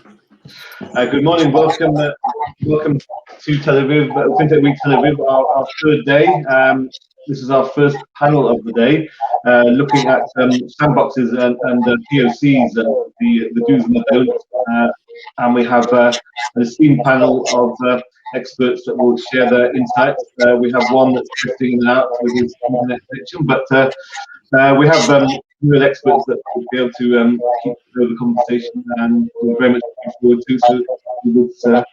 Good morning. Welcome to Tel Aviv, FinTech Week Tel Aviv, our third day. This is our first panel of the day, looking at sandboxes and POCs, the do's and the don'ts. And we have an esteemed panel of experts that will share their insights. We have one that's drifting in and out with his internet connection, but we have real experts that will be able to keep the conversation, and we're very much looking forward to this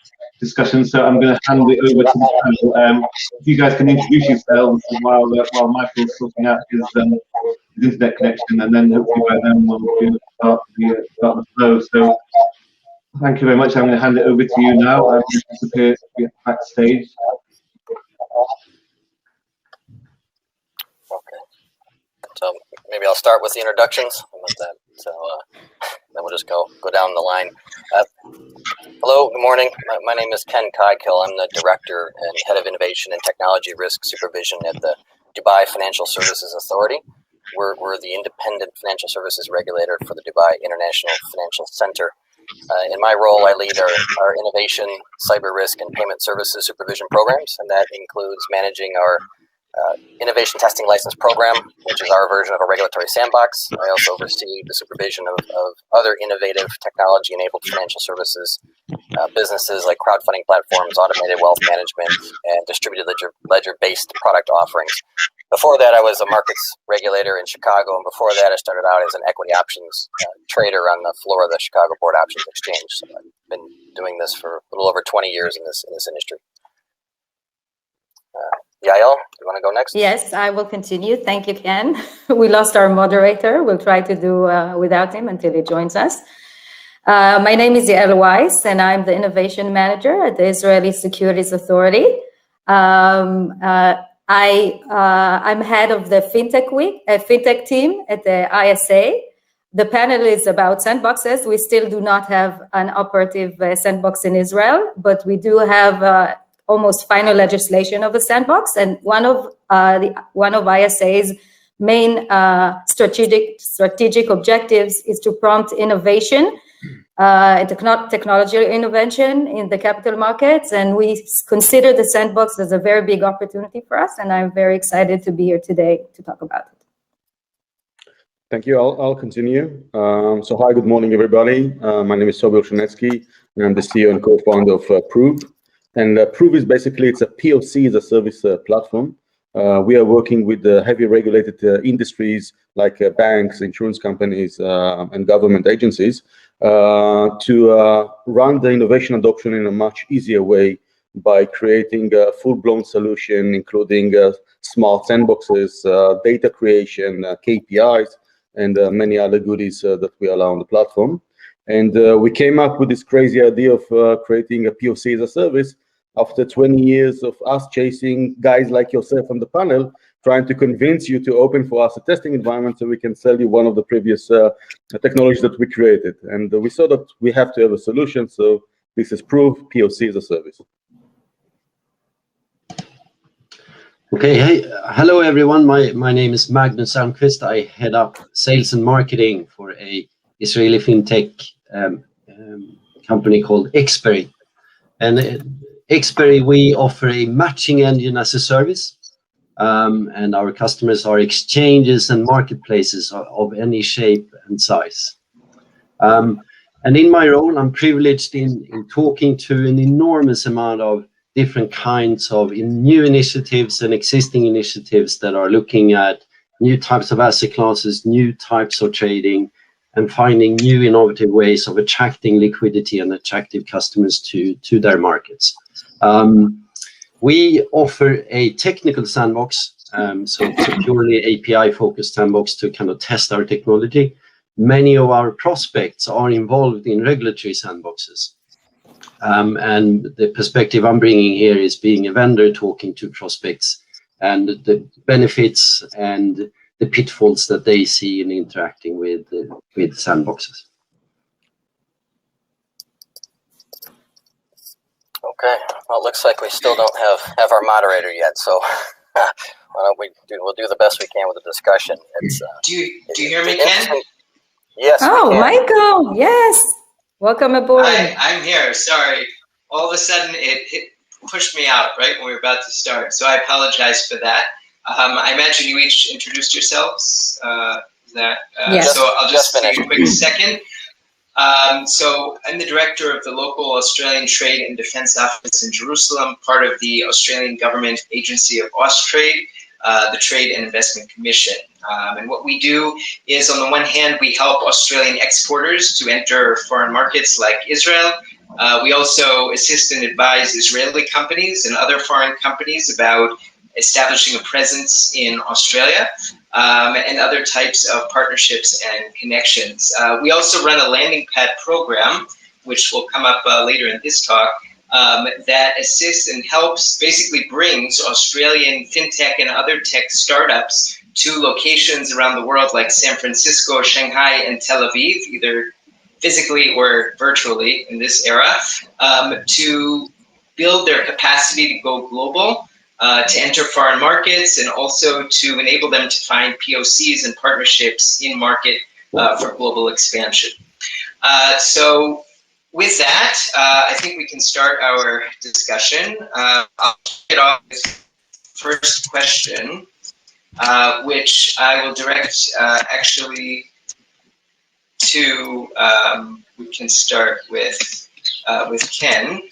discussion. So I'm going to hand it over to the panel. If you guys can introduce yourselves while Michael's sorting out his internet connection, and then hopefully by then we'll start the flow. So thank you very much. I'm going to hand it over to you now. I'm going to get backstage. So maybe I'll start with the introductions. So then we'll just go down the line. Hello, good morning. My name is Ken Coghill. I'm the Director and Head of Innovation and Technology Risk Supervision at the Dubai Financial Services Authority. We're the independent financial services regulator for the Dubai International Financial Center. In my role, I lead our innovation, cyber risk, and payment services supervision programs, and that includes managing our innovation testing license program, which is our version of a regulatory sandbox. I also oversee the supervision of other innovative technology-enabled financial services businesses like crowdfunding platforms, automated wealth management, and distributed ledger-based product offerings. Before that, I was a markets regulator in Chicago, and before that, I started out as an equity options trader on the floor of the Chicago Board Options Exchange. So I've been doing this for a little over 20 years in this industry. Yael, do you want to go next? Yes, I will continue. Thank you, Ken. We lost our moderator. We'll try to do without him until he joins us. My name is Yael Weiss, and I'm the Innovation Manager at the Israeli Securities Authority. I'm head of the FinTech team at the ISA. The panel is about sandboxes. We still do not have an operative sandbox in Israel, but we do have almost final legislation of a sandbox, and one of ISA's main strategic objectives is to prompt innovation, technology innovation in the capital markets, and we consider the sandbox as a very big opportunity for us, and I'm very excited to be here today to talk about it. Thank you. I'll continue. So hi, good morning, everybody. My name is Toby Olshanetsky, and I'm the CEO and co-founder of Proov. And Proov is basically, it's a POC as a service platform. We are working with heavy regulated industries like banks, insurance companies, and government agencies to run the innovation adoption in a much easier way by creating a full-blown solution, including smart sandboxes, data creation, KPIs, and many other goodies that we allow on the platform. And we came up with this crazy idea of creating a POC as a service after 20 years of us chasing guys like yourself on the panel, trying to convince you to open for us a testing environment so we can sell you one of the previous technologies that we created. And we saw that we have to have a solution, so this is Proov, POC as a service. Okay, hey, hello everyone. My name is Magnus Almqvist. I head up sales and marketing for a Israeli fintech company called Exberry. And Exberry, we offer a matching engine as a service, and our customers are exchanges and marketplaces of any shape and size. And in my role, I'm privileged in talking to an enormous amount of different kinds of new initiatives and existing initiatives that are looking at new types of asset classes, new types of trading, and finding new innovative ways of attracting liquidity and attractive customers to their markets. We offer a technical sandbox, so it's a purely API-focused sandbox to kind of test our technology. Many of our prospects are involved in regulatory sandboxes. And the perspective I'm bringing here is being a vendor talking to prospects and the benefits and the pitfalls that they see in interacting with sandboxes. Okay, well, it looks like we still don't have our moderator yet, so why don't we'll do the best we can with the discussion. Do you hear me, Ken? Yes. Oh, Michael, yes. Welcome aboard. Hi, I'm here. Sorry. All of a sudden, it pushed me out right when we were about to start. So I apologize for that. I imagine you each introduced yourselves. Yes. So I'll just Just take a finished. quick second. So I'm the director of the local Australian Trade and Defence Office in Jerusalem, part of the Australian Government Agency of Austrade, the Trade and Investment Commission. And what we do is, on the one hand, we help Australian exporters to enter foreign markets like Israel. We also assist and advise Israeli companies and other foreign companies about establishing a presence in Australia. And other types of partnerships and connections. We also run a landing pad program, which will come up later in this talk, that assists and helps, basically brings Australian fintech and other tech startups to locations around the world like San Francisco, Shanghai, and Tel Aviv, either physically or virtually in this era, to build their capacity to go global, to enter foreign markets, and also to enable them to find POCs and partnerships in market for global expansion. So with that, I think we can start our discussion. I'll get off with the first question, which I will direct actually to, we can start with Ken.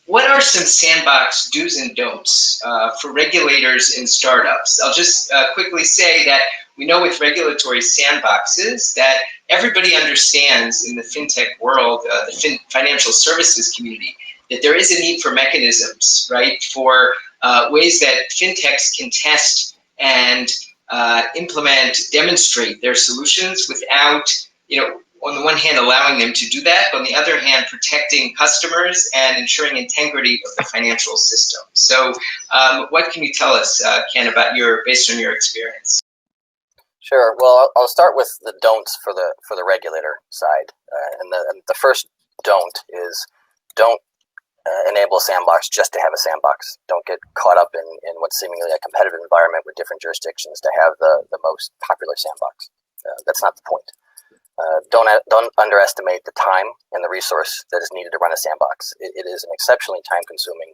What are some sandbox do's and don'ts for regulators in startups? I'll just quickly say that we know with regulatory sandboxes that everybody understands in the fintech world, the financial services community, that there is a need for mechanisms, right, for ways that fintechs can test and implement, demonstrate their solutions without, on the one hand, allowing them to do that, but on the other hand, protecting customers and ensuring integrity of the financial system. So what can you tell us, Ken, about based on your experience? Sure. Well, I'll start with the don'ts for the regulator side. And the first don't is don't enable a sandbox just to have a sandbox. Don't get caught up in what's seemingly a competitive environment with different jurisdictions to have the most popular sandbox. That's not the point. Don't underestimate the time and the resource that is needed to run a sandbox. It is an exceptionally time-consuming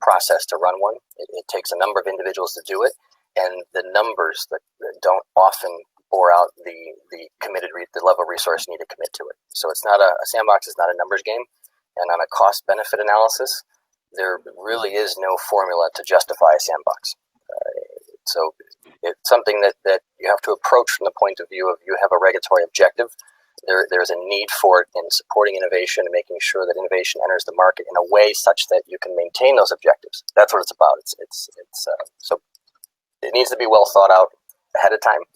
process to run one. It takes a number of individuals to do it, and the numbers that don't often bore out the level of resource needed to commit to it. So it's not a sandbox is not a numbers game, and on a cost-benefit analysis, there really is no formula to justify a sandbox. So it's something that you have to approach from the point of view of you have a regulatory objective. There's a need for it in supporting innovation and making sure that innovation enters the market in a way such that you can maintain those objectives. That's what it's about. So it needs to be well thought out ahead of time.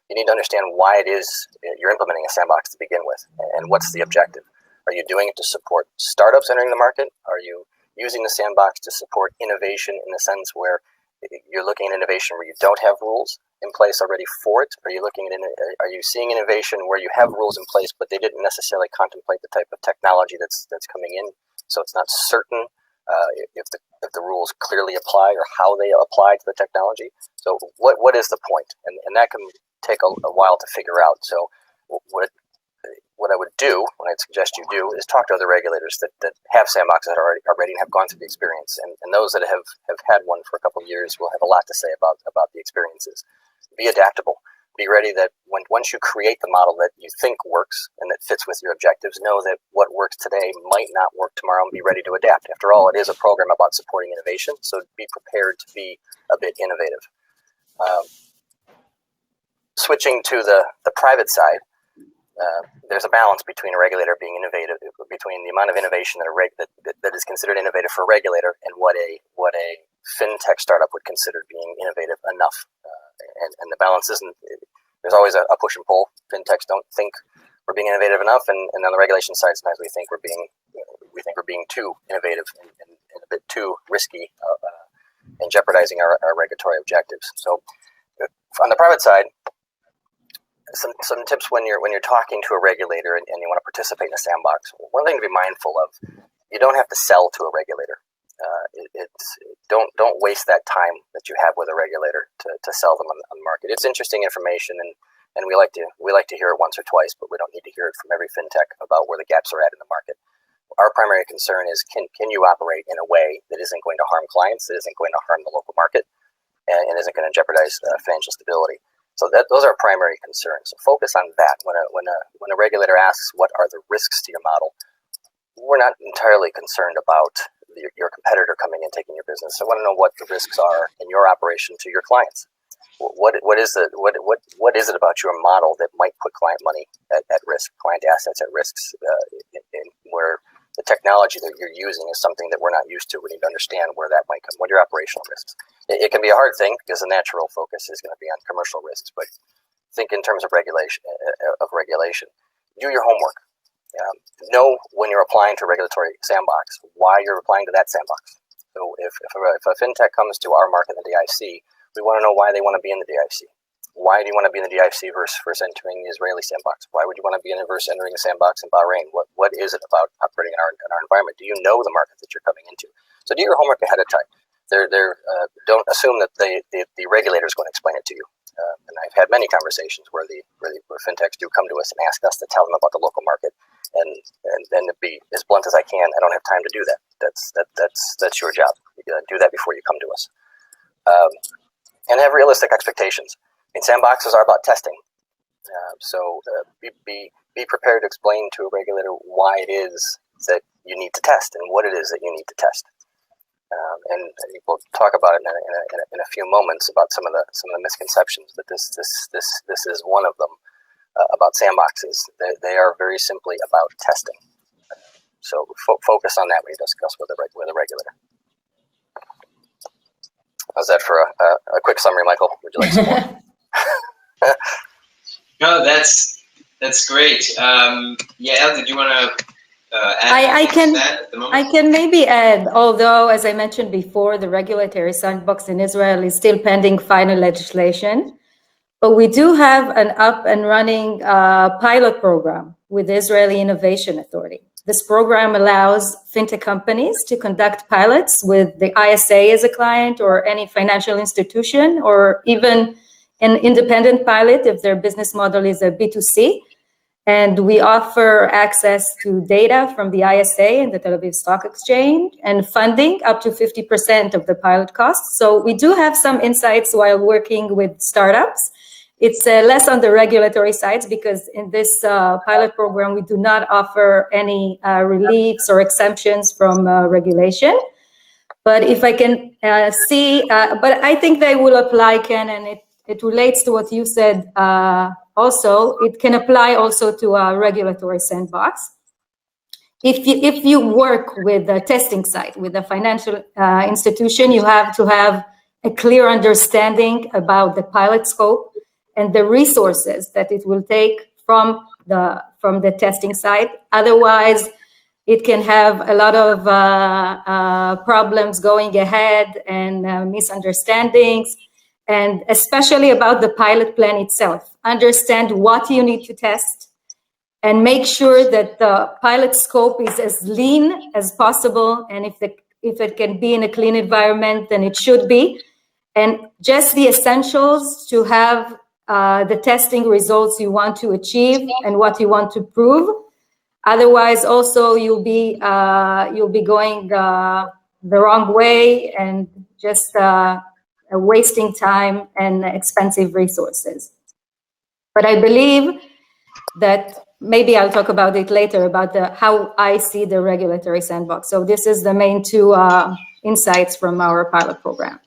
You need to understand why it is you're implementing a sandbox to begin with, and what's the objective. Are you doing it to support startups entering the market? Are you using the sandbox to support innovation in the sense where you're looking at innovation where you don't have rules in place already for it? Are you seeing innovation where you have rules in place, but they didn't necessarily contemplate the type of technology that's coming in? So it's not certain if the rules clearly apply or how they apply to the technology. So what is the point? And that can take a while to figure out. So what I would do, what I'd suggest you do, is talk to other regulators that have sandboxes that are already and have gone through the experience. And those that have had one for a couple of years will have a lot to say about the experiences. Be adaptable. Be ready that once you create the model that you think works and that fits with your objectives, know that what works today might not work tomorrow, and be ready to adapt. After all, it is a program about supporting innovation, so be prepared to be a bit innovative. Switching to the private side, there's a balance between a regulator being innovative, between the amount of innovation that is considered innovative for a regulator and what a fintech startup would consider being innovative enough. And the balance isn't. There's always a push and pull. Fintechs don't think we're being innovative enough, and on the regulation side, sometimes we think we're being too innovative and a bit too risky, and jeopardizing our regulatory objectives. So, on the private side, some tips when you're talking to a regulator and you want to participate in a sandbox. One thing to be mindful of: you don't have to sell to a regulator. Don't waste that time that you have with a regulator to sell them on the market. It's interesting information, and And we like to hear it once or twice, but we don't need to hear it from every fintech about where the gaps are at in the market. Our primary concern is can you operate in a way that isn't going to harm clients, that isn't going to harm the local market, and isn't going to jeopardize financial stability. So those are our primary concerns. So focus on that. When a regulator asks what are the risks to your model, we're not entirely concerned about your competitor coming and taking your business. I want to know what the risks are in your operation to your clients. What is it about your model that might put client money at risk, client assets at risks, where the technology that you're using is something that we're not used to? We need to understand where that might come. What are your operational risks? It can be a hard thing because the natural focus is going to be on commercial risks, but think in terms of regulation. Do your homework. Know when you're applying to a regulatory sandbox why you're applying to that sandbox. So if a fintech comes to our market in the DIC, we want to know why they want to be in the DIC. Why do you want to be in the DIC versus entering the Israeli sandbox? Why would you want to be in versus entering a sandbox in Bahrain? What is it about operating in our environment? Do you know the market that you're coming into? So do your homework ahead of time. Don't assume that the regulator is going to explain it to you. And I've had many conversations where fintechs do come to us and ask us to tell them about the local market. And then to be as blunt as I can, I don't have time to do that. That's your job. You got to do that before you come to us. And have realistic expectations. Sandboxes are about testing. So be prepared to explain to a regulator why it is that you need to test and what it is that you need to test. And we'll talk about it in a few moments about some of the misconceptions, but this is one of them about sandboxes. They are very simply about testing. So focus on that when you discuss with a regulator. How's that for a quick summary, Michael? Would you like some more? No, that's great. Yael, did you want to add to that at the moment? I can maybe add, although, as I mentioned before, the regulatory sandbox in Israel is still pending final legislation, but we do have an up and running pilot program with the Israeli Innovation Authority. This program allows fintech companies to conduct pilots with the ISA as a client or any financial institution, or even an independent pilot if their business model is a B2C. And we offer access to data from the ISA and the Tel Aviv Stock Exchange and funding up to 50% of the pilot costs. So we do have some insights while working with startups. It's less on the regulatory sides because in this pilot program, we do not offer any reliefs or exemptions from regulation. But if I can see, but I think they will apply, Ken, and it relates to what you said also. It can apply also to a regulatory sandbox. If you work with a testing site, with a financial institution, you have to have a clear understanding about the pilot scope and the resources that it will take from the testing site. Otherwise, it can have a lot of problems going ahead and misunderstandings, and especially about the pilot plan itself. Understand what you need to test and make sure that the pilot scope is as lean as possible. And if it can be in a clean environment, then it should be. And just the essentials to have the testing results you want to achieve and what you want to prove. Otherwise, also you'll be going the wrong way and just wasting time and expensive resources. But I believe that maybe I'll talk about it later about how I see the regulatory sandbox. So this is the main two insights from our pilot program.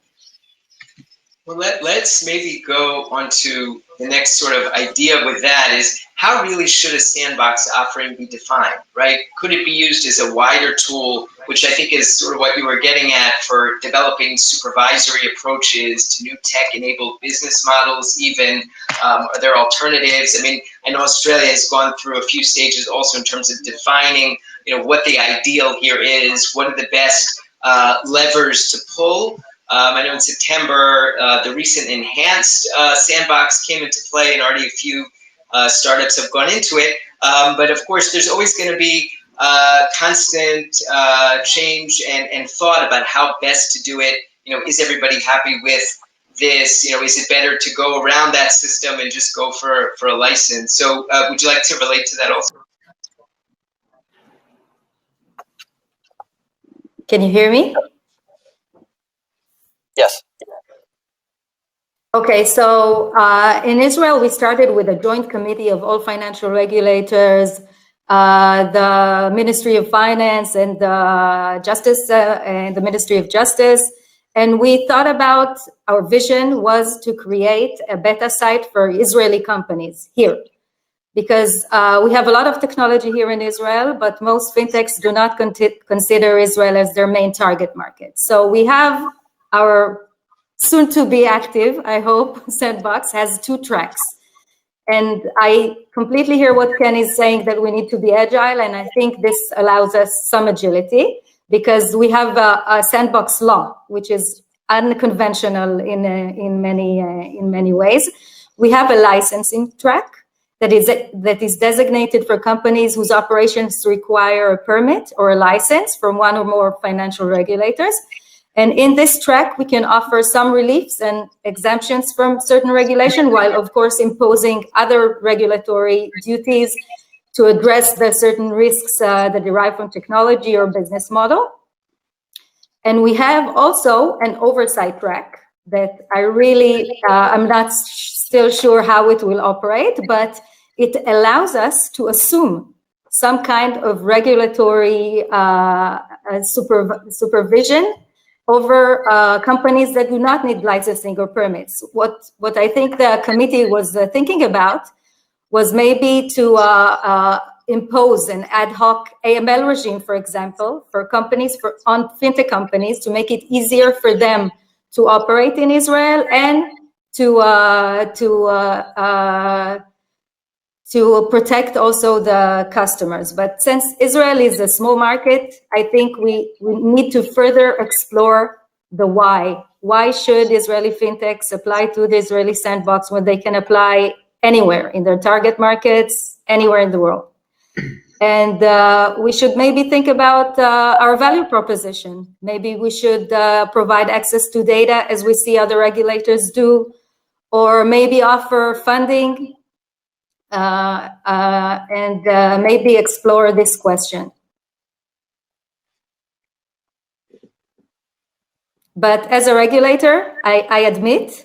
Well, let's maybe go on to the next sort of idea with that is how really should a sandbox offering be defined, right? Could it be used as a wider tool, which I think is sort of what you were getting at for developing supervisory approaches to new tech-enabled business models even? Are there alternatives? I mean, I know Australia has gone through a few stages also in terms of defining, what the ideal here is, what are the best levers to pull. I know in September, the recent enhanced sandbox came into play and already a few startups have gone into it. But of course, there's always going to be constant change and thought about how best to do it. Is everybody happy with this? Is it better to go around that system and just go for a license? So would you like to relate to that also? Can you hear me? Yes. Okay, so in Israel, we started with a joint committee of all financial regulators, the Ministry of Finance and Justice and the Ministry of Justice. And we thought about, our vision was to create a beta site for Israeli companies here. Because we have a lot of technology here in Israel, but most fintechs do not consider Israel as their main target market. So we have our soon to be active, I hope, Sandbox has 2 tracks. And I completely hear what Ken is saying, that we need to be agile. And I think this allows us some agility because we have a Sandbox law, which is unconventional in many ways. We have a licensing track that is designated for companies whose operations require a permit or a license from one or more financial regulators. And in this track, we can offer some reliefs and exemptions from certain regulation, while of course imposing other regulatory duties to address the certain risks that derive from technology or business model. And we have also an oversight track that I really, I'm not still sure how it will operate, but it allows us to assume some kind of regulatory supervision over companies that do not need licensing or permits. What I think the committee was thinking about was maybe to impose an ad hoc AML regime, for example, for companies, on fintech companies, to make it easier for them to operate in Israel and to protect also the customers. But since Israel is a small market, I think we need to further explore the why. Why should Israeli fintechs apply to the Israeli sandbox when they can apply anywhere in their target markets, anywhere in the world? And we should maybe think about our value proposition. Maybe we should provide access to data as we see other regulators do, or maybe offer funding and maybe explore this question. But as a regulator, I admit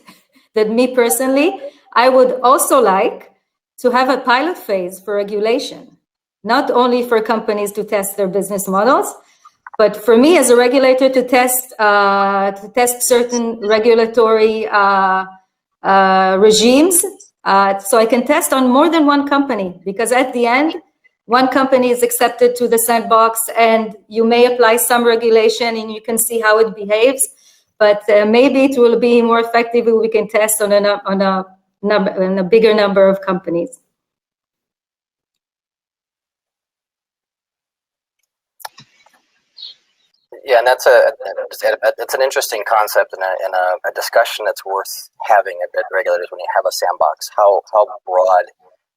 that me personally, I would also like to have a pilot phase for regulation, not only for companies to test their business models, but for me as a regulator to test certain regulatory regimes. So I can test on more than one company, because at the end, one company is accepted to the sandbox and you may apply some regulation and you can see how it behaves, but maybe it will be more effective if we can test on a bigger number of companies. Yeah, and that's an interesting concept and a discussion that's worth having at regulators when you have a sandbox. How broad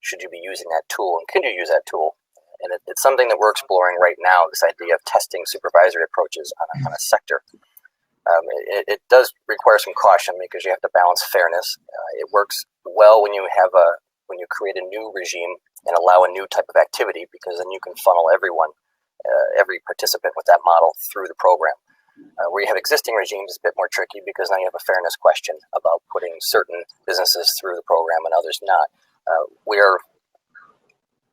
should you be using that tool, and can you use that tool? And it's something that we're exploring right now, this idea of testing supervisory approaches on a sector. It does require some caution because you have to balance fairness. It works well when you create a new regime and allow a new type of activity, because then you can funnel everyone, every participant with that model through the program. Where you have existing regimes, it's a bit more tricky because now you have a fairness question about putting certain businesses through the program and others not. We're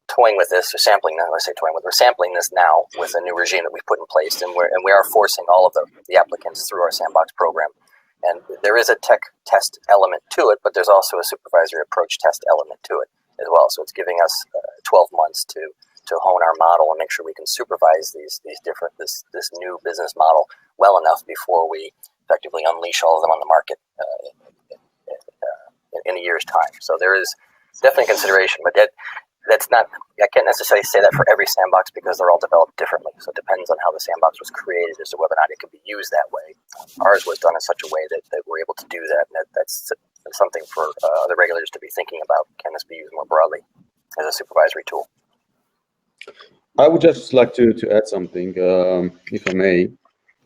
toying with this, or sampling now. We're sampling this now with a new regime that we've put in place, and we are forcing all of the applicants through our sandbox program. And there is a tech test element to it, but there's also a supervisory approach test element to it as well. So it's giving us 12 months to hone our model and make sure we can supervise this new business model well enough before we effectively unleash all of them on the market in a year's time. So there is definitely consideration, but that's not, I can't necessarily say that for every sandbox because they're all developed differently. So it depends on how the sandbox was created as to whether or not it can be used that way. Ours was done in such a way that we're able to do that, and that's something for other regulators to be thinking about. Can this be used more broadly as a supervisory tool? I would just like to add something, if I may,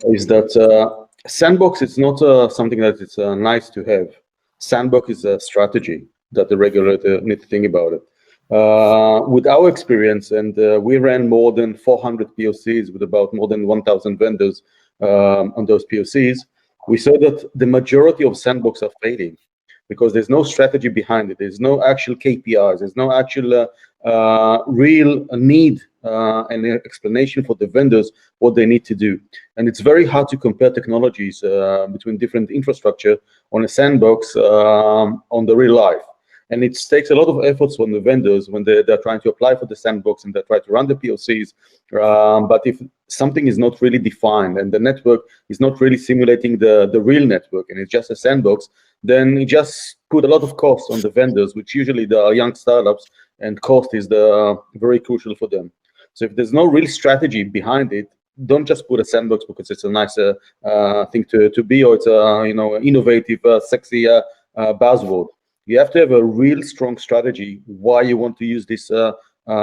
is that Sandbox is not something that it's nice to have. Sandbox is a strategy that the regulator need to think about it. With our experience, and we ran more than 400 POCs with about more than 1,000 vendors on those POCs, we saw that the majority of Sandbox are failing because there's no strategy behind it. There's no actual KPIs. There's no actual real need and explanation for the vendors what they need to do. And it's very hard to compare technologies between different infrastructure on a sandbox on the real life. And it takes a lot of efforts from the vendors when they're trying to apply for the sandbox and they try to run the POCs. But if something is not really defined and the network is not really simulating the real network and it's just a sandbox, then it just put a lot of cost on the vendors, which usually they are young startups, and cost is very crucial for them. So if there's no real strategy behind it, don't just put a sandbox because it's a nice thing to be, or it's a innovative, sexy buzzword. You have to have a real strong strategy why you want to use this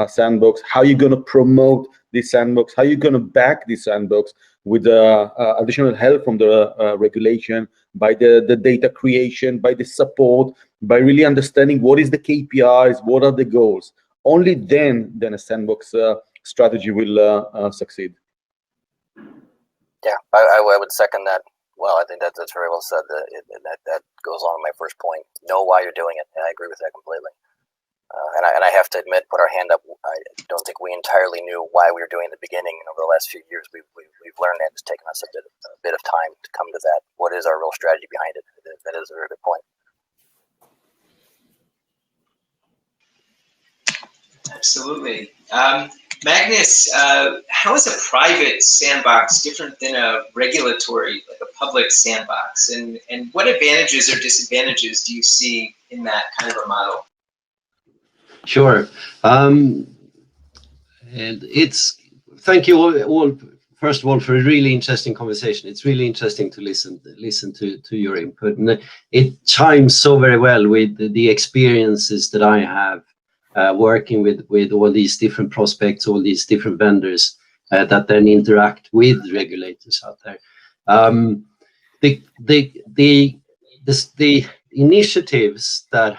sandbox, how you're going to promote this sandbox, how you're going to back this sandbox with additional help from the regulation, by the data creation, by the support, by really understanding what is the KPIs, what are the goals. Only then a sandbox strategy will succeed. Yeah, I would second that. Well, I think that's very well said. That goes on with my first point. Know why you're doing it, and I agree with that completely. And I have to admit, put our hand up. I don't think we entirely knew why we were doing it in the beginning. And over the last few years, we've learned that it's taken us a bit of time to come to that. What is our real strategy behind it? That is a very good point. Absolutely. Magnus, how is a private sandbox different than a regulatory, like a public sandbox? And what advantages or disadvantages do you see in that kind of a model? Sure. And thank you all, first of all, for a really interesting conversation. It's really interesting to listen to your input. And it chimes so very well with the experiences that I have working with all these different prospects, all these different vendors that then interact with regulators out there. The initiatives that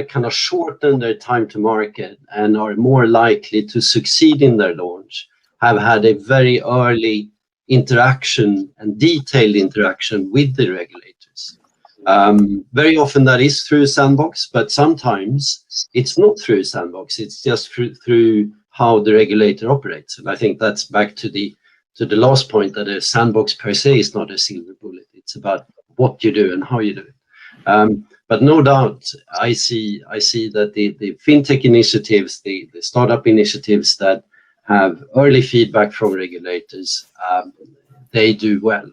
kind of shorten their time to market and are more likely to succeed in their launch have had a very early interaction and detailed interaction with the regulators. Very often that is through Sandbox, but sometimes it's not through Sandbox. It's just through how the regulator operates. And I think that's back to the last point, that a Sandbox per se is not a silver bullet. It's about what you do and how you do it. But no doubt, I see that the fintech initiatives, the startup initiatives that have early feedback from regulators, they do well.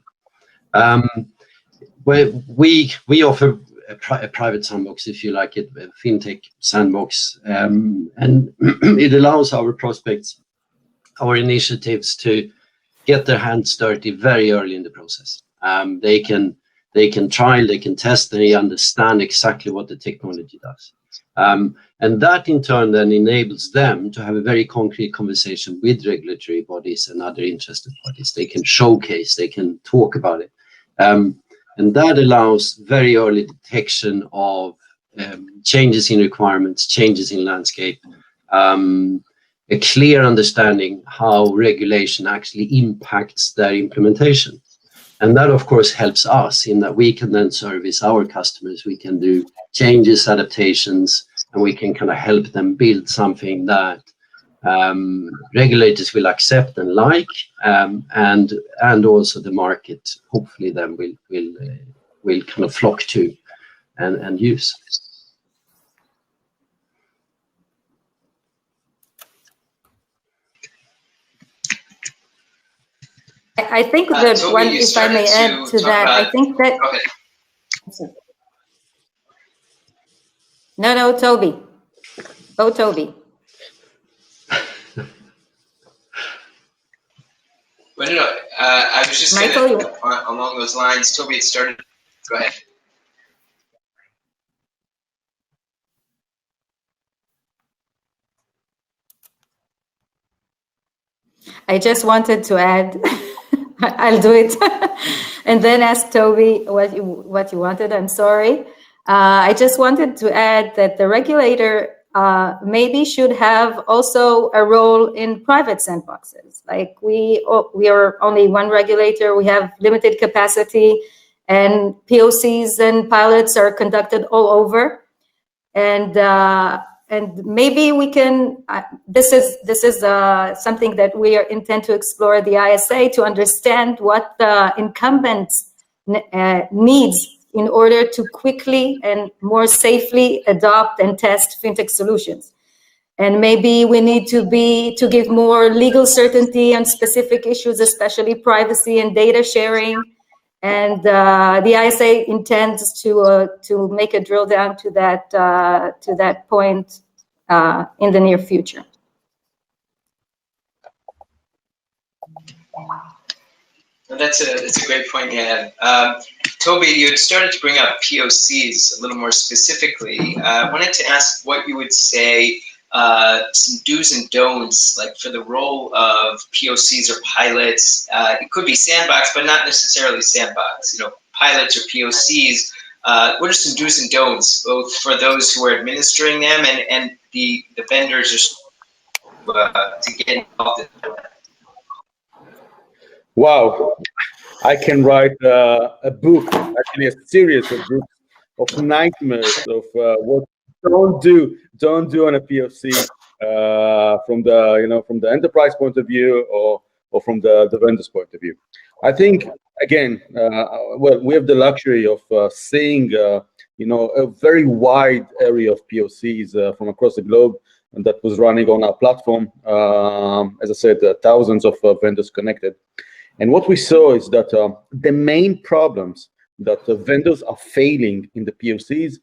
We offer a private sandbox, if you like it, a fintech sandbox, and it allows our prospects, our initiatives, to get their hands dirty very early in the process. They can trial, they can test, they understand exactly what the technology does. And that in turn then enables them to have a very concrete conversation with regulatory bodies and other interested parties. They can showcase, they can talk about it. And that allows very early detection of changes in requirements, changes in landscape, a clear understanding how regulation actually impacts their implementation. And that, of course, helps us in that we can then service our customers. We can do changes, adaptations, and we can kind of help them build something that regulators will accept and like, and also the market hopefully then will kind of flock to and use. I think that Toby, one, if I may add to that, I think that. No, Toby. Oh, Toby. Well, no, I was just Michael, along those lines. Toby had started. Go ahead. I just wanted to add, I'll do it. And then ask Toby what you wanted. I'm sorry. I just wanted to add that the regulator maybe should have also a role in private sandboxes. Like we are only one regulator. We have limited capacity, and POCs and pilots are conducted all over. And maybe we can. This is something that we intend to explore the ISA to understand what the incumbents needs in order to quickly and more safely adopt and test fintech solutions. And maybe we need to give more legal certainty on specific issues, especially privacy and data sharing. And the ISA intends to make a drill down to that point in the near future. That's a great point, Yael. Toby, you had started to bring up POCs a little more specifically. I wanted to ask what you would say some do's and don'ts, like for the role of POCs or pilots. It could be Sandbox, but not necessarily Sandbox. You know, pilots or POCs. What are some do's and don'ts, both for those who are administering them and the vendors to get involved in them? Wow, I can write a book, actually a series of books of nightmares of what don't do on a POC from the enterprise point of view or from the vendor's point of view. I think again, well, we have the luxury of seeing a very wide area of POCs from across the globe, and that was running on our platform. As I said, thousands of vendors connected. And what we saw is that the main problems that vendors are failing in the POCs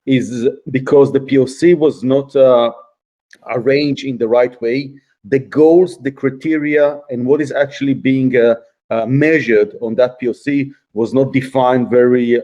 is because the POC was not arranged in the right way. The goals, the criteria, and what is actually being measured on that POC was not defined very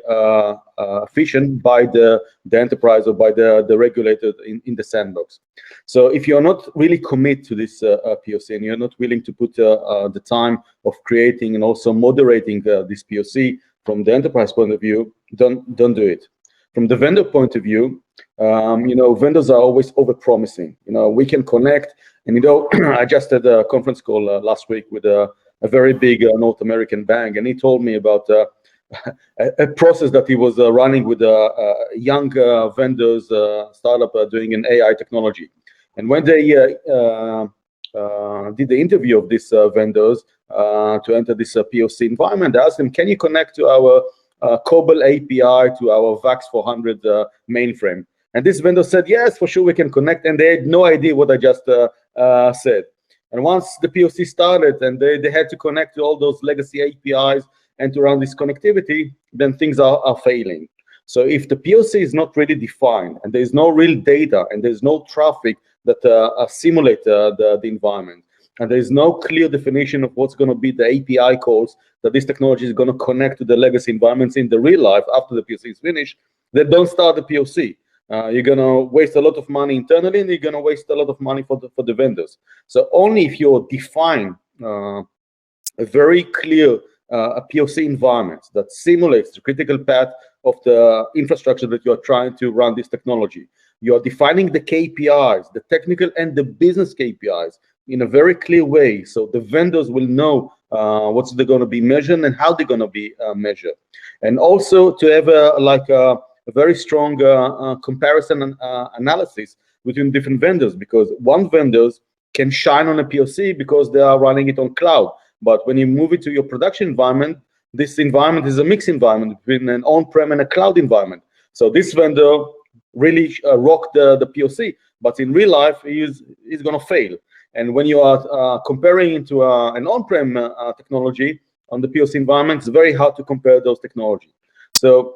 efficient by the enterprise or by the regulator in the sandbox. So if you're not really committed to this POC and you're not willing to put the time of creating and also moderating this POC from the enterprise point of view, don't do it. From the vendor point of view, vendors are always over-promising. We can connect, and I just had a conference call last week with a very big North American bank, and he told me about a process that he was running with young vendors, startup doing an AI technology. And when they did the interview of these vendors to enter this POC environment, they asked them, can you connect to our Coghill API to our VAX 400 mainframe? And this vendor said, yes, for sure we can connect. And they had no idea what I just said. And once the POC started and they had to connect to all those legacy APIs and to run this connectivity, then things are failing. So if the POC is not really defined and there's no real data and there's no traffic that simulate the environment, and there's no clear definition of what's going to be the API calls that this technology is going to connect to the legacy environments in the real life after the POC is finished, then don't start the POC. You're going to waste a lot of money internally, and you're going to waste a lot of money for the vendors. So only if you define a very clear a POC environment that simulates the critical path of the infrastructure that you are trying to run this technology, you are defining the KPIs, the technical and the business KPIs, in a very clear way, so the vendors will know what's they're going to be measured and how they're going to be measured, and also to have a very strong comparison and analysis between different vendors, because one vendors can shine on a POC because they are running it on cloud, but when you move it to your production environment, this environment is a mixed environment between an on-prem and a cloud environment. So this vendor really rocked the POC, but in real life he's going to fail. And when you are comparing into an on-prem technology on the POC environment, it's very hard to compare those technologies. So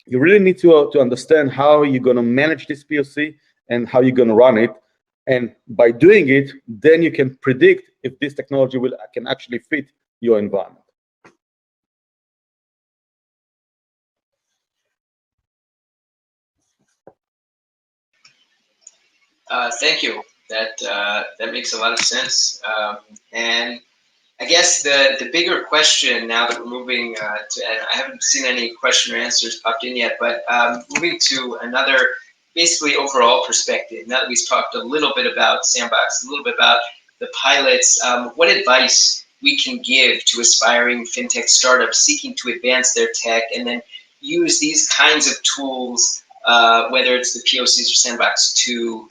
you really need to understand how you're going to manage this POC and how you're going to run it. And by doing it, then you can predict if this technology can actually fit your environment. Thank you. That makes a lot of sense. And I guess the bigger question now that we're moving to, and I haven't seen any question or answers popped in yet, but moving to another basically overall perspective. Now that we've talked a little bit about Sandbox, a little bit about the pilots, what advice we can give to aspiring fintech startups seeking to advance their tech and then use these kinds of tools, whether it's the POCs or Sandbox, to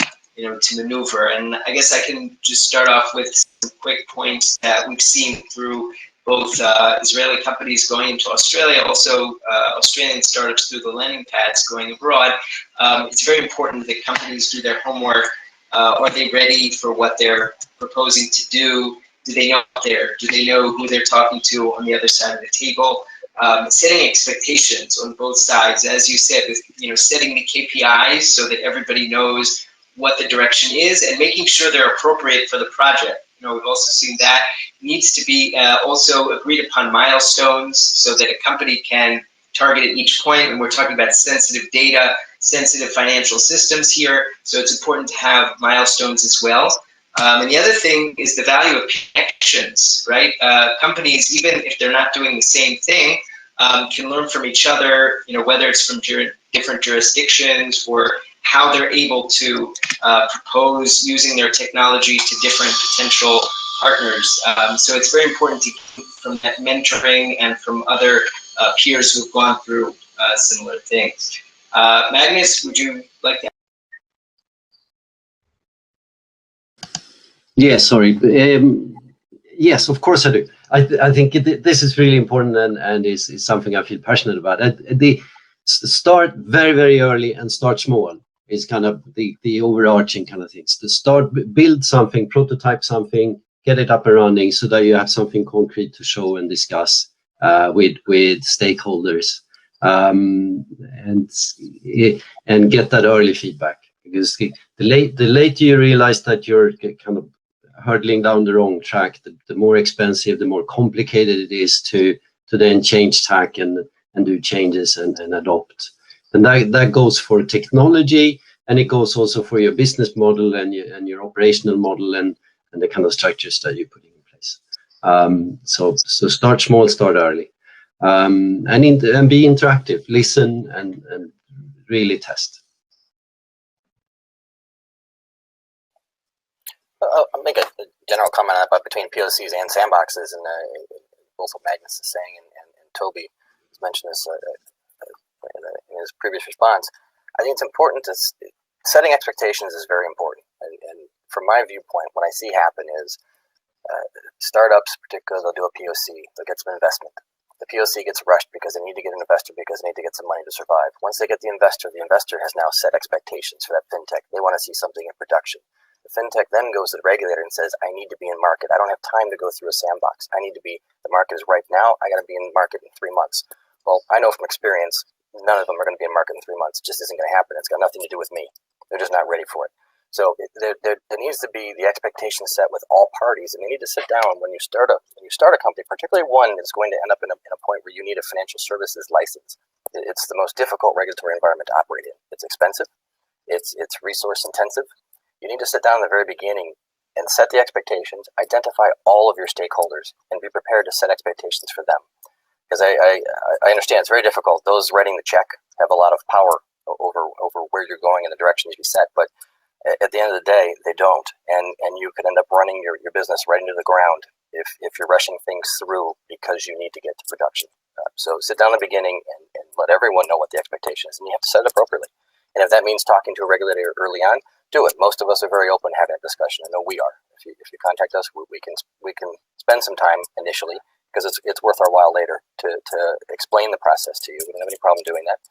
maneuver. And I guess I can just start off with some quick points that we've seen through both Israeli companies going into Australia, also Australian startups through the landing pads going abroad. It's very important that companies do their homework. Are they ready for what they're proposing to do? Do they know there? Do they know who they're talking to on the other side of the table? Setting expectations on both sides, as you said, with setting the KPIs so that everybody knows what the direction is, and making sure they're appropriate for the project. We've also seen that needs to be also agreed upon milestones so that a company can target at each point. And we're talking about sensitive data, sensitive financial systems here, so it's important to have milestones as well. And the other thing is the value of connections, right? Companies, even if they're not doing the same thing, can learn from each other, whether it's from different jurisdictions or how they're able to propose using their technology to different potential partners. So it's very important to keep from that mentoring and from other peers who've gone through similar things. Magnus, would you like to? Yes, sorry. Yes, of course I do. I think this is really important and is something I feel passionate about. Start very, very early and start small is kind of the overarching kind of things. To build something, prototype something, get it up and running so that you have something concrete to show and discuss with stakeholders, and get that early feedback. Because the later you realize that you're kind of hurtling down the wrong track, the more expensive, the more complicated it is to then change tack and do changes and adopt. And that goes for technology, and it goes also for your business model and your operational model and the kind of structures that you're putting in place. So start small, start early, and be interactive, listen and really test. I'll make a general comment about between POCs and Sandboxes, and both what Magnus is saying and Toby has mentioned this in his previous response. I think it's important to setting expectations is very important. And from my viewpoint, what I see happen is startups, particularly, they'll do a POC, they'll get some investment. The POC gets rushed because they need to get an investor because they need to get some money to survive. Once they get the investor has now set expectations for that fintech. They want to see something in production. The fintech then goes to the regulator and says, I need to be in market. I don't have time to go through a sandbox. I need to be, the market is ripe now. I got to be in market in 3 months. Well, I know from experience, none of them are going to be in market in 3 months. It just isn't going to happen. It's got nothing to do with me. They're just not ready for it. So there needs to be the expectation set with all parties, and they need to sit down when you start a company, particularly one that's going to end up in a point where you need a financial services license. It's the most difficult regulatory environment to operate in. It's expensive. It's resource intensive. You need to sit down in the very beginning and set the expectations, identify all of your stakeholders, and be prepared to set expectations for them. Because I understand it's very difficult. Those writing the check have a lot of power over where you're going and the direction you set, but at the end of the day, they don't, and you could end up running your business right into the ground if you're rushing things through because you need to get to production. So sit down in the beginning and let everyone know what the expectation is, and you have to set it appropriately. And if that means talking to a regulator early on, do it. Most of us are very open to having a discussion. I know we are. If you contact us, we can spend some time initially because it's worth our while later to explain the process to you. We don't have any problem doing that.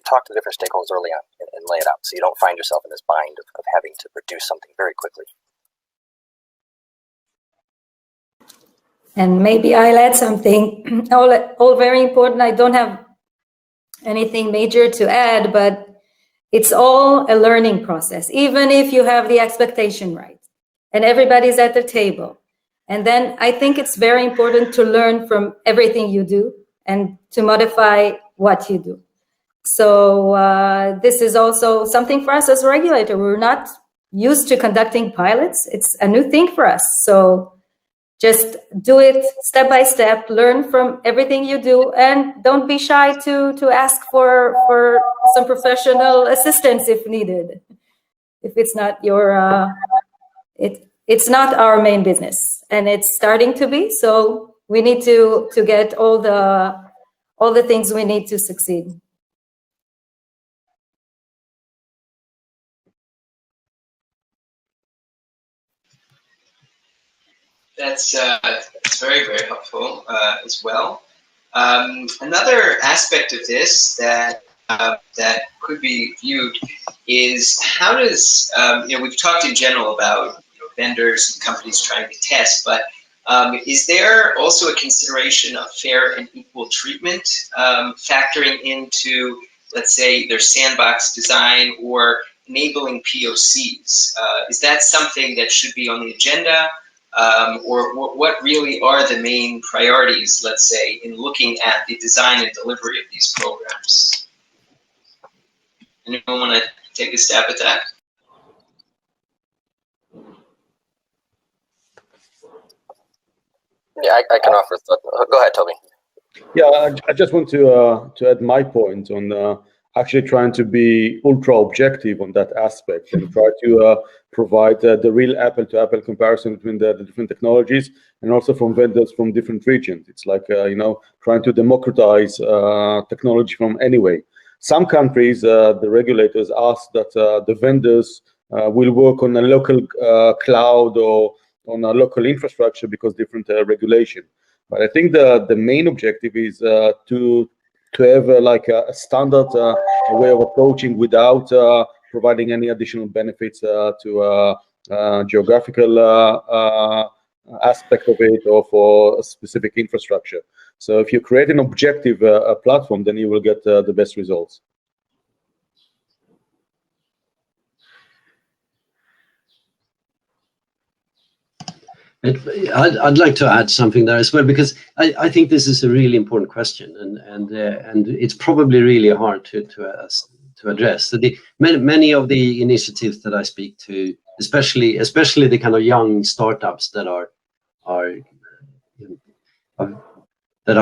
Talk to different stakeholders early on and lay it out so you don't find yourself in this bind of having to produce something very quickly. And maybe I'll add something. All very important. I don't have anything major to add, but it's all a learning process, even if you have the expectation right and everybody's at the table. And then I think it's very important to learn from everything you do and to modify what you do. So this is also something for us as a regulator. We're not used to conducting pilots. It's a new thing for us. So Just do it step by step, learn from everything you do, and don't be shy to ask for some professional assistance if needed. If it's not your, it's not our main business, and it's starting to be. So we need to get all the things we need to succeed. That's very, very helpful as well. Another aspect of this that could be viewed is how does we've talked in general about vendors and companies trying to test, but is there also a consideration of fair and equal treatment factoring into, let's say, their sandbox design or enabling POCs? Is that something that should be on the agenda? Or what really are the main priorities, let's say, in looking at the design and delivery of these programs? Anyone want to take a stab at that? Yeah, I can offer. Go ahead, Toby. Yeah, I just want to add my point on actually trying to be ultra objective on that aspect and try to provide the real apple-to-apple comparison between the different technologies and also from vendors from different regions. It's like trying to democratize technology from anyway. Some countries, the regulators ask that the vendors will work on a local cloud or on a local infrastructure because different regulation. But I think the main objective is to have like a standard way of approaching without providing any additional benefits to geographical aspect of it or for a specific infrastructure. So if you create an objective platform, then you will get the best results. I'd like to add something there as well, because I think this is a really important question, and it's probably really hard to address. So many of the initiatives that I speak to, especially the kind of young startups that are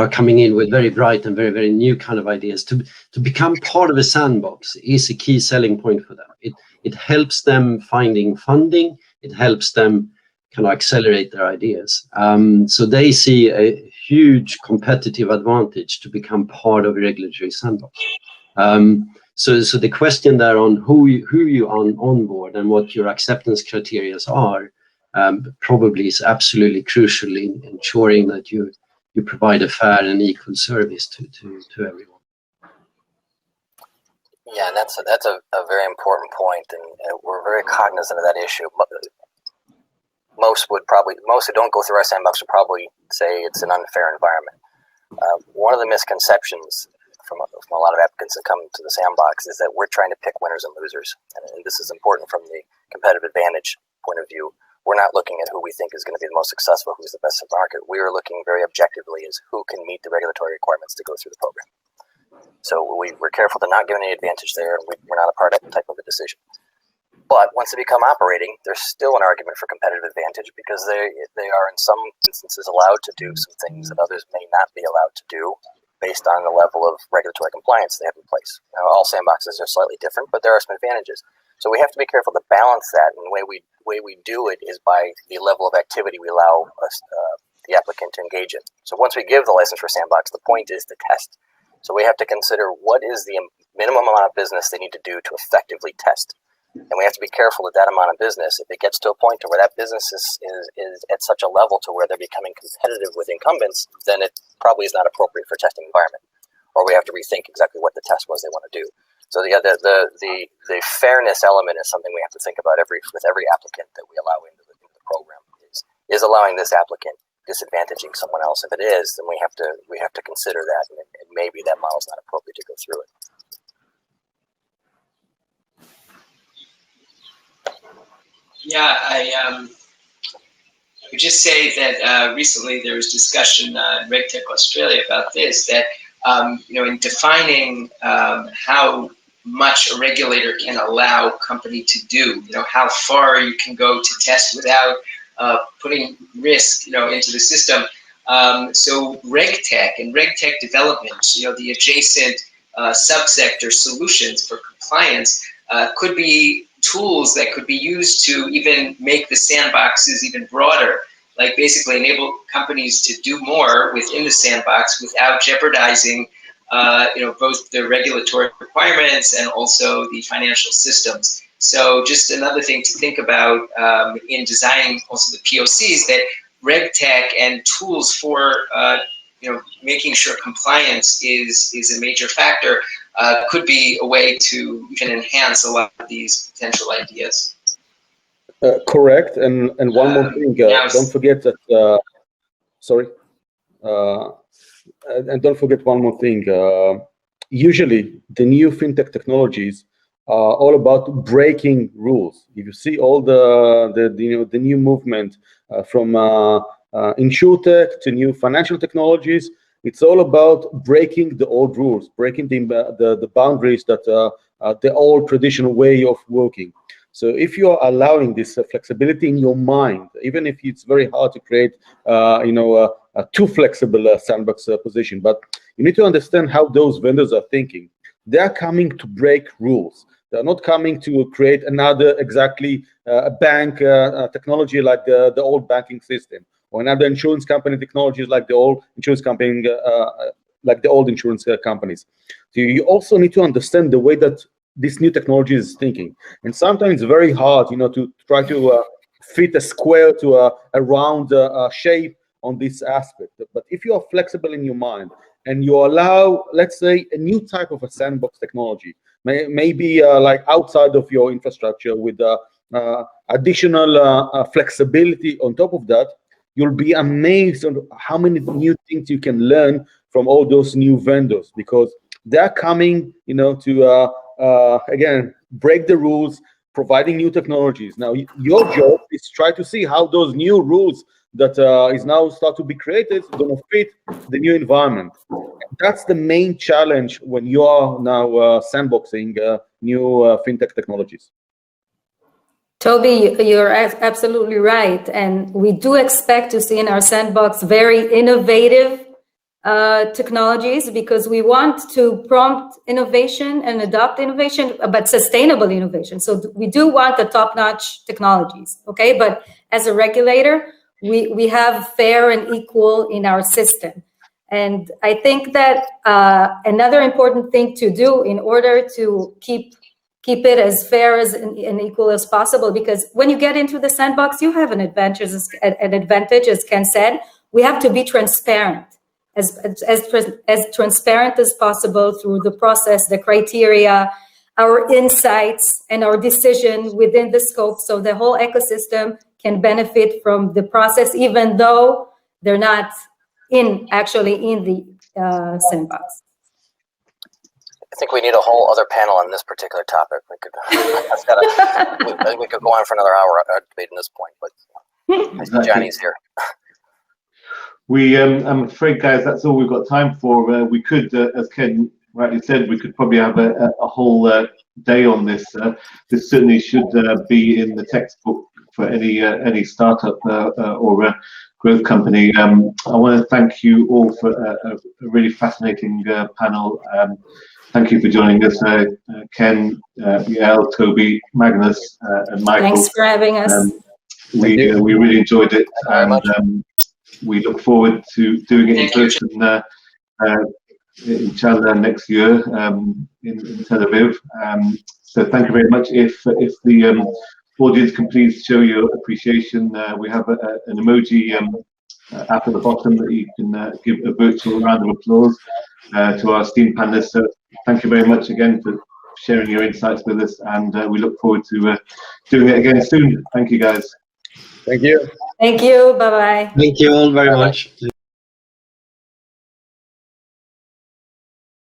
coming in with very bright and very, very new kind of ideas, to become part of a sandbox is a key selling point for them. It helps them finding funding. It helps them kind of accelerate their ideas. So they see a huge competitive advantage to become part of a regulatory sandbox. So the question there on who you onboard and what your acceptance criteria are probably is absolutely crucial in ensuring that you provide a fair and equal service to everyone. Yeah, and that's a very important point, and we're very cognizant of that issue. Most who don't go through our sandbox would probably say it's an unfair environment. One of the misconceptions from a lot of applicants that come to the sandbox is that we're trying to pick winners and losers, and this is important from the competitive advantage point of view. We're not looking at who we think is going to be the most successful, who's the best in the market. We are looking very objectively as who can meet the regulatory requirements to go through the program. So we're careful to not give any advantage there, and we're not a part of that type of a decision. But once they become operating, there's still an argument for competitive advantage because they are in some instances allowed to do some things that others may not be allowed to do based on the level of regulatory compliance they have in place. Now, all sandboxes are slightly different, but there are some advantages. So we have to be careful to balance that, and the way we do it is by the level of activity we allow the applicant to engage in. So once we give the license for sandbox, the point is to test. So we have to consider what is the minimum amount of business they need to do to effectively test. And we have to be careful that amount of business, if it gets to a point to where that business is at such a level to where they're becoming competitive with incumbents, then it probably is not appropriate for testing environment. Or we have to rethink exactly what the test was they want to do. So the fairness element is something we have to think about with every applicant that we allow into the program. Is allowing this applicant disadvantaging someone else? If it is, then we have to consider that, and maybe that model is not appropriate to go through it. Yeah, I would just say that recently there was discussion in RegTech Australia about this, that in defining how much a regulator can allow a company to do, how far you can go to test without putting risk, into the system. So RegTech and RegTech development, the adjacent subsector solutions for compliance could be tools that could be used to even make the sandboxes even broader, like basically enable companies to do more within the sandbox without jeopardizing both the regulatory requirements and also the financial systems. So just another thing to think about in designing also the POCs, that RegTech and tools for making sure compliance is a major factor could be a way to even enhance a lot of these potential ideas. Correct, and one more thing. Don't forget that. Sorry, and don't forget one more thing. Usually, the new fintech technologies are all about breaking rules. If you see all the new movement from insurtech to new financial technologies, it's all about breaking the old rules, breaking the boundaries that the old traditional way of working. So if you are allowing this flexibility in your mind, even if it's very hard to create, a too flexible sandbox position, but you need to understand how those vendors are thinking. They are coming to break rules. They're not coming to create another exactly bank technology like the old banking system, or another insurance company technologies like the old insurance company, companies. So you also need to understand the way that this new technology is thinking, and sometimes it's very hard, to try to fit a square to a round shape on this aspect. But if you are flexible in your mind and you allow, let's say, a new type of a sandbox technology, maybe like outside of your infrastructure with additional flexibility on top of that, you'll be amazed on how many new things you can learn from all those new vendors, because they're coming, to again, break the rules, providing new technologies. Now, your job is try to see how those new rules that is now start to be created going to fit the new environment. That's the main challenge when you are now sandboxing new fintech technologies. Toby, you're absolutely right. And we do expect to see in our sandbox very innovative technologies, because we want to prompt innovation and adopt innovation, but sustainable innovation. So we do want the top-notch technologies, okay? But as a regulator, we have fair and equal in our system. And I think that another important thing to do in order to keep it as fair and equal as possible, because when you get into the sandbox, you have an advantage, as Ken said. We have to be transparent, as transparent as possible through the process, the criteria, our insights, and our decision within the scope, so the whole ecosystem can benefit from the process, even though they're not actually in the sandbox. I think we need a whole other panel on this particular topic. We could go on for another hour debating this point, but I see Johnny's here. I'm afraid, guys, that's all we've got time for. We could, as Ken rightly said, we could probably have a whole day on this. This certainly should be in the textbook for any startup or growth company. I want to thank you all for a really fascinating panel. Thank you for joining us, Ken, Yael, Toby, Magnus, and Michael. Thanks for having us. We really enjoyed it, and we look forward to doing it in person in Chandler next year in Tel Aviv. So thank you very much. If the audience can please show your appreciation, we have an emoji at the bottom that you can give a virtual round of applause to our esteemed panelists. So thank you very much again for sharing your insights with us, and we look forward to doing it again soon. Thank you, guys. Thank you. Thank you. Bye-bye. Thank you all very much.